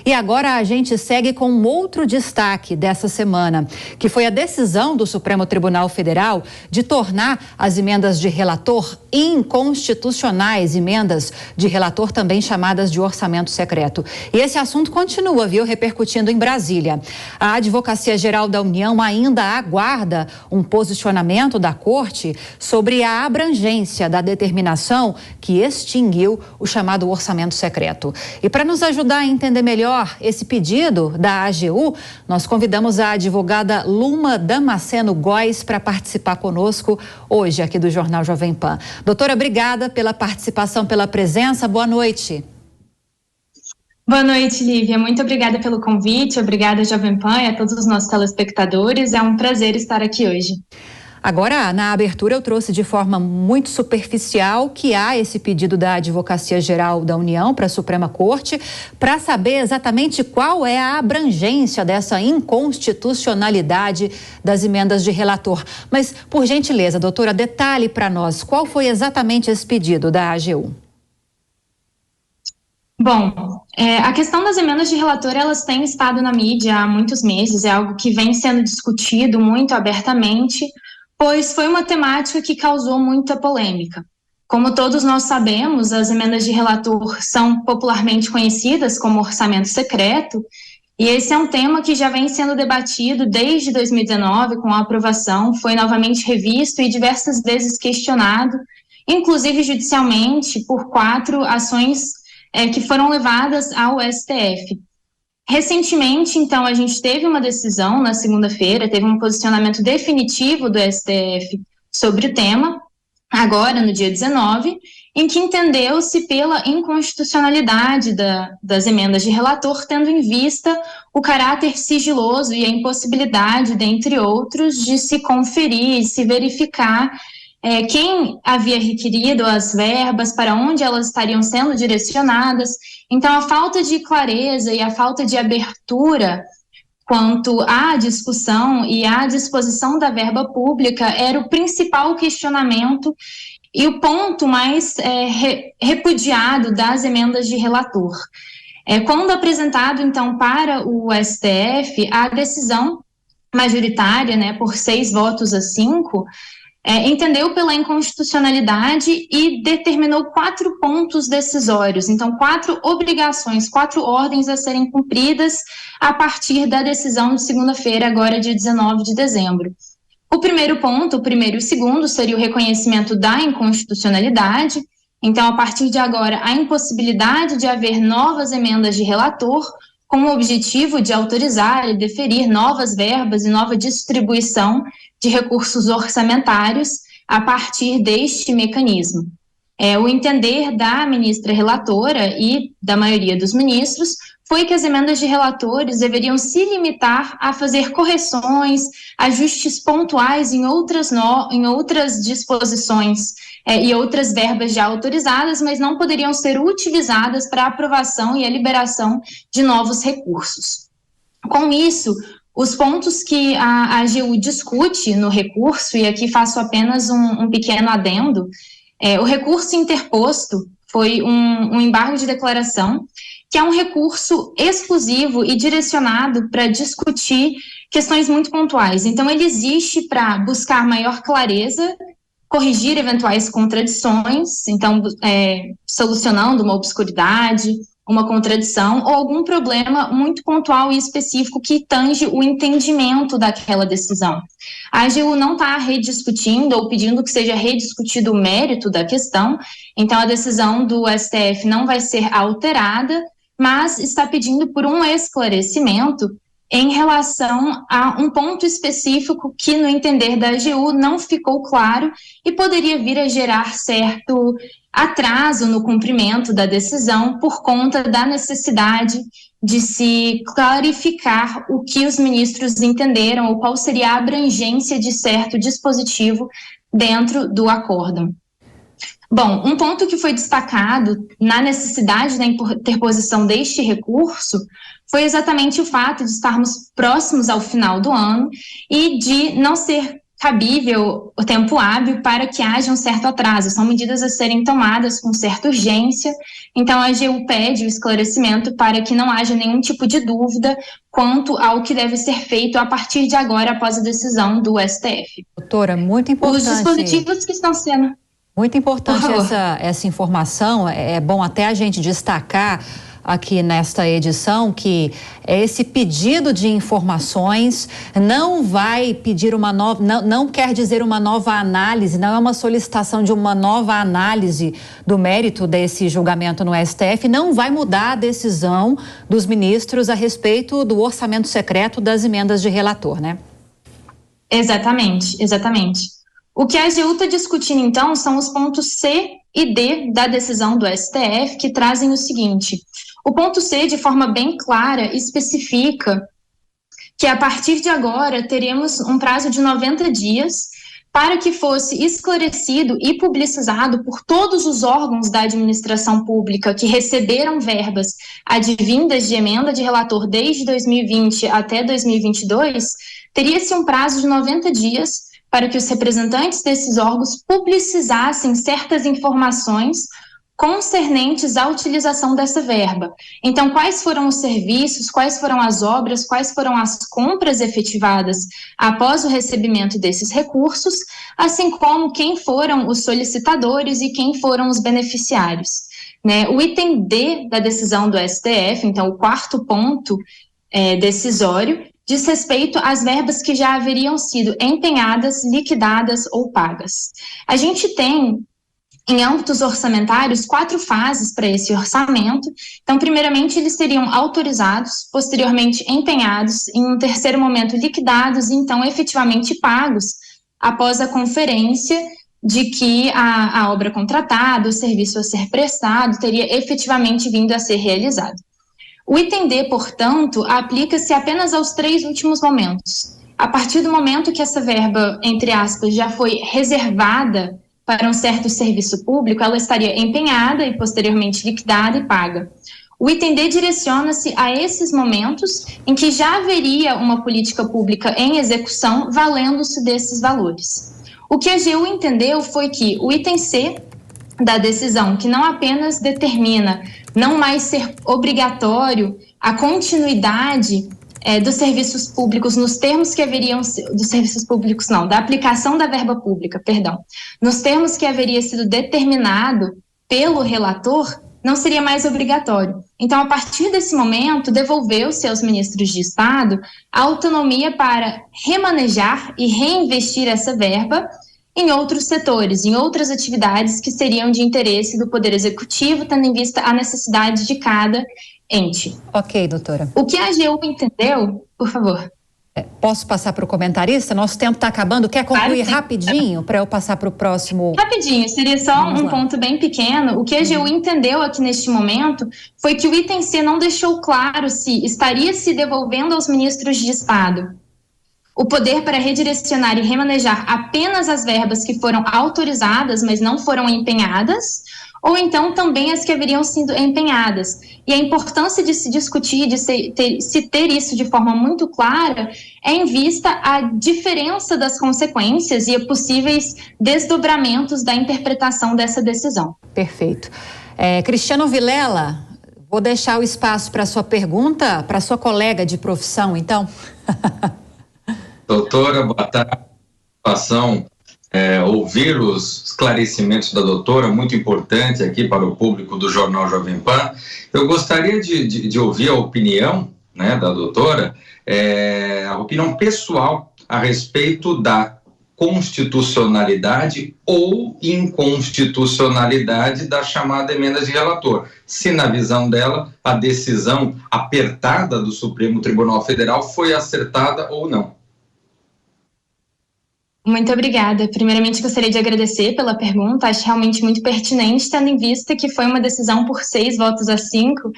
E agora a gente segue com um outro destaque dessa semana, que foi a decisão do Supremo Tribunal Federal de tornar as emendas de relator inconstitucionais, emendas de relator também chamadas de orçamento secreto. E esse assunto continua, repercutindo em Brasília. A Advocacia Geral da União ainda aguarda um posicionamento da Corte sobre a abrangência da determinação que extinguiu o chamado orçamento secreto. E para nos ajudar a entender melhor esse pedido da AGU, nós convidamos a advogada Luma Damasceno Góes para participar conosco hoje aqui do Jornal Jovem Pan. Doutora, obrigada pela participação, pela presença. Boa noite. Boa noite, Lívia. Muito obrigada pelo convite. Obrigada, Jovem Pan, e a todos os nossos telespectadores. É um prazer estar aqui hoje. Agora, na abertura, eu trouxe de forma muito superficial que há esse pedido da Advocacia Geral da União para a Suprema Corte para saber exatamente qual é a abrangência dessa inconstitucionalidade das emendas de relator. Mas, por gentileza, doutora, detalhe para nós, qual foi exatamente esse pedido da AGU? Bom, a questão das emendas de relator, elas têm estado na mídia há muitos meses, é algo que vem sendo discutido muito abertamente, pois foi uma temática que causou muita polêmica. Como todos nós sabemos, as emendas de relator são popularmente conhecidas como orçamento secreto, e esse é um tema que já vem sendo debatido desde 2019, com a aprovação, foi novamente revisto e diversas vezes questionado, inclusive judicialmente, por 4 ações que foram levadas ao STF. Recentemente, então, a gente teve uma decisão na segunda-feira, teve um posicionamento definitivo do STF sobre o tema, agora no dia 19, em que entendeu-se pela inconstitucionalidade das emendas de relator, tendo em vista o caráter sigiloso e a impossibilidade, dentre outros, de se conferir e se verificar quem havia requerido as verbas, para onde elas estariam sendo direcionadas. Então, a falta de clareza e a falta de abertura quanto à discussão e à disposição da verba pública era o principal questionamento e o ponto mais repudiado das emendas de relator. Quando apresentado, então, para o STF, a decisão majoritária, por 6 votos a 5, entendeu pela inconstitucionalidade e determinou 4 pontos decisórios. Então, 4 obrigações, 4 ordens a serem cumpridas a partir da decisão de segunda-feira, agora dia 19 de dezembro. O primeiro ponto, o primeiro e o segundo, seria o reconhecimento da inconstitucionalidade. Então, a partir de agora, a impossibilidade de haver novas emendas de relator, com o objetivo de autorizar e deferir novas verbas e nova distribuição de recursos orçamentários a partir deste mecanismo. O entender da ministra relatora e da maioria dos ministros foi que as emendas de relatores deveriam se limitar a fazer correções, ajustes pontuais em outras disposições e outras verbas já autorizadas, mas não poderiam ser utilizadas para a aprovação e a liberação de novos recursos. Com isso, os pontos que a AGU discute no recurso, e aqui faço apenas um pequeno adendo, o recurso interposto foi um embargo de declaração, que é um recurso exclusivo e direcionado para discutir questões muito pontuais. Então, ele existe para buscar maior clareza, corrigir eventuais contradições, então, solucionando uma obscuridade, uma contradição ou algum problema muito pontual e específico que tange o entendimento daquela decisão. A AGU não está rediscutindo ou pedindo que seja rediscutido o mérito da questão, então a decisão do STF não vai ser alterada, mas está pedindo por um esclarecimento em relação a um ponto específico que, no entender da AGU, não ficou claro e poderia vir a gerar certo atraso no cumprimento da decisão por conta da necessidade de se clarificar o que os ministros entenderam ou qual seria a abrangência de certo dispositivo dentro do acórdão. Bom, um ponto que foi destacado na necessidade da interposição deste recurso foi exatamente o fato de estarmos próximos ao final do ano e de não ser cabível o tempo hábil para que haja um certo atraso. São medidas a serem tomadas com certa urgência. Então, a AGU pede o esclarecimento para que não haja nenhum tipo de dúvida quanto ao que deve ser feito a partir de agora, após a decisão do STF. Doutora, muito importante. Os dispositivos que estão sendo... Muito importante essa informação. É bom até a gente destacar aqui nesta edição que esse pedido de informações não vai pedir uma nova, não quer dizer uma nova análise, não é uma solicitação de uma nova análise do mérito desse julgamento no STF, não vai mudar a decisão dos ministros a respeito do orçamento secreto das emendas de relator, né? Exatamente, exatamente. O que a AGU está discutindo, então, são os pontos C e D da decisão do STF, que trazem o seguinte: o ponto C, de forma bem clara, especifica que a partir de agora teremos um prazo de 90 dias para que fosse esclarecido e publicizado por todos os órgãos da administração pública que receberam verbas advindas de emenda de relator desde 2020 até 2022, teria-se um prazo de 90 dias para que os representantes desses órgãos publicizassem certas informações concernentes à utilização dessa verba. Então, quais foram os serviços, quais foram as obras, quais foram as compras efetivadas após o recebimento desses recursos, assim como quem foram os solicitadores e quem foram os beneficiários, né? O item D da decisão do STF, então o quarto ponto decisório, diz respeito às verbas que já haveriam sido empenhadas, liquidadas ou pagas. A gente tem, em âmbitos orçamentários, 4 fases para esse orçamento. Então, primeiramente, eles seriam autorizados, posteriormente empenhados, em um terceiro momento liquidados e, então, efetivamente pagos após a conferência de que a obra contratada, o serviço a ser prestado, teria efetivamente vindo a ser realizado. O item D, portanto, aplica-se apenas aos 3 últimos momentos. A partir do momento que essa verba, entre aspas, já foi reservada para um certo serviço público, ela estaria empenhada e posteriormente liquidada e paga. O item D direciona-se a esses momentos em que já haveria uma política pública em execução valendo-se desses valores. O que a AGU entendeu foi que o item C da decisão, que não apenas determina não mais ser obrigatório a continuidade dos serviços públicos nos termos que haveriam, dos serviços públicos não, da aplicação da verba pública, perdão, nos termos que haveria sido determinado pelo relator, não seria mais obrigatório. Então, a partir desse momento, devolveu-se aos ministros de Estado a autonomia para remanejar e reinvestir essa verba em outros setores, em outras atividades que seriam de interesse do Poder Executivo, tendo em vista a necessidade de cada ente. Ok, doutora. O que a AGU entendeu, por favor. Posso passar para o comentarista? Nosso tempo está acabando. Quer concluir rapidinho para eu passar para o próximo? Rapidinho, seria só um ponto bem pequeno. O que a AGU entendeu aqui neste momento foi que o item C não deixou claro se estaria se devolvendo aos ministros de Estado o poder para redirecionar e remanejar apenas as verbas que foram autorizadas, mas não foram empenhadas, ou então também as que haveriam sido empenhadas. E a importância de se discutir, de se ter isso de forma muito clara, é em vista à diferença das consequências e a possíveis desdobramentos da interpretação dessa decisão. Perfeito. Cristiano Vilela, vou deixar o espaço para a sua pergunta, para a sua colega de profissão, então. Doutora, boa tarde. Ouvir os esclarecimentos da doutora, muito importante aqui para o público do Jornal Jovem Pan. Eu gostaria de ouvir a opinião, né, da doutora, a opinião pessoal a respeito da constitucionalidade ou inconstitucionalidade da chamada emenda de relator. Se, na visão dela, a decisão apertada do Supremo Tribunal Federal foi acertada ou não. Muito obrigada. Primeiramente, gostaria de agradecer pela pergunta. Acho realmente muito pertinente, tendo em vista que foi uma decisão por 6 votos a 5.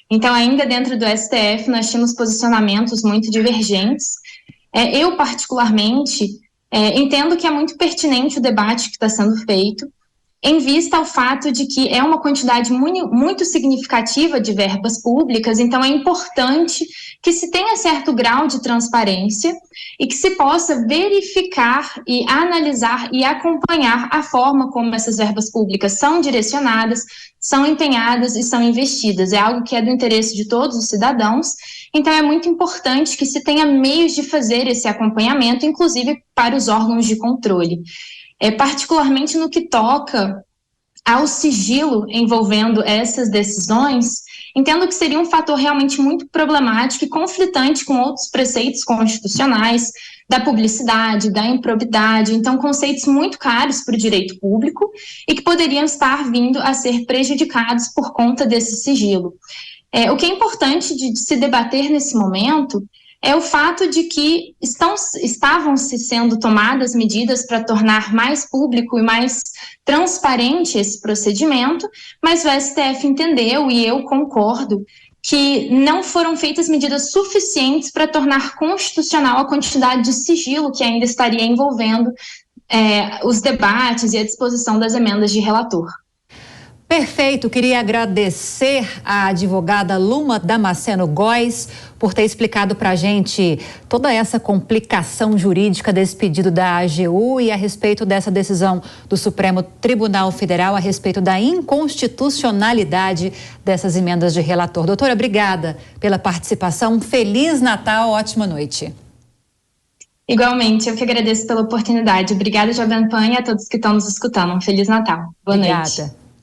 Então, ainda dentro do STF, nós tínhamos posicionamentos muito divergentes. Eu, particularmente, entendo que é muito pertinente o debate que está sendo feito em vista ao fato de que é uma quantidade muito significativa de verbas públicas, então é importante que se tenha certo grau de transparência e que se possa verificar e analisar e acompanhar a forma como essas verbas públicas são direcionadas, são empenhadas e são investidas. É algo que é do interesse de todos os cidadãos, então é muito importante que se tenha meios de fazer esse acompanhamento, inclusive para os órgãos de controle. Particularmente no que toca ao sigilo envolvendo essas decisões, entendo que seria um fator realmente muito problemático e conflitante com outros preceitos constitucionais, da publicidade, da improbidade, então conceitos muito caros para o direito público e que poderiam estar vindo a ser prejudicados por conta desse sigilo. O que é importante de se debater nesse momento é o fato de que estavam sendo tomadas medidas para tornar mais público e mais transparente esse procedimento, mas o STF entendeu, e eu concordo, que não foram feitas medidas suficientes para tornar constitucional a quantidade de sigilo que ainda estaria envolvendo os debates e a disposição das emendas de relator. Perfeito, queria agradecer à advogada Luma Damasceno Góes por ter explicado para a gente toda essa complicação jurídica desse pedido da AGU e a respeito dessa decisão do Supremo Tribunal Federal a respeito da inconstitucionalidade dessas emendas de relator. Doutora, obrigada pela participação. Feliz Natal, ótima noite. Igualmente, eu que agradeço pela oportunidade. Obrigada, Jovem Pan, e a todos que estão nos escutando. Um Feliz Natal. Boa noite.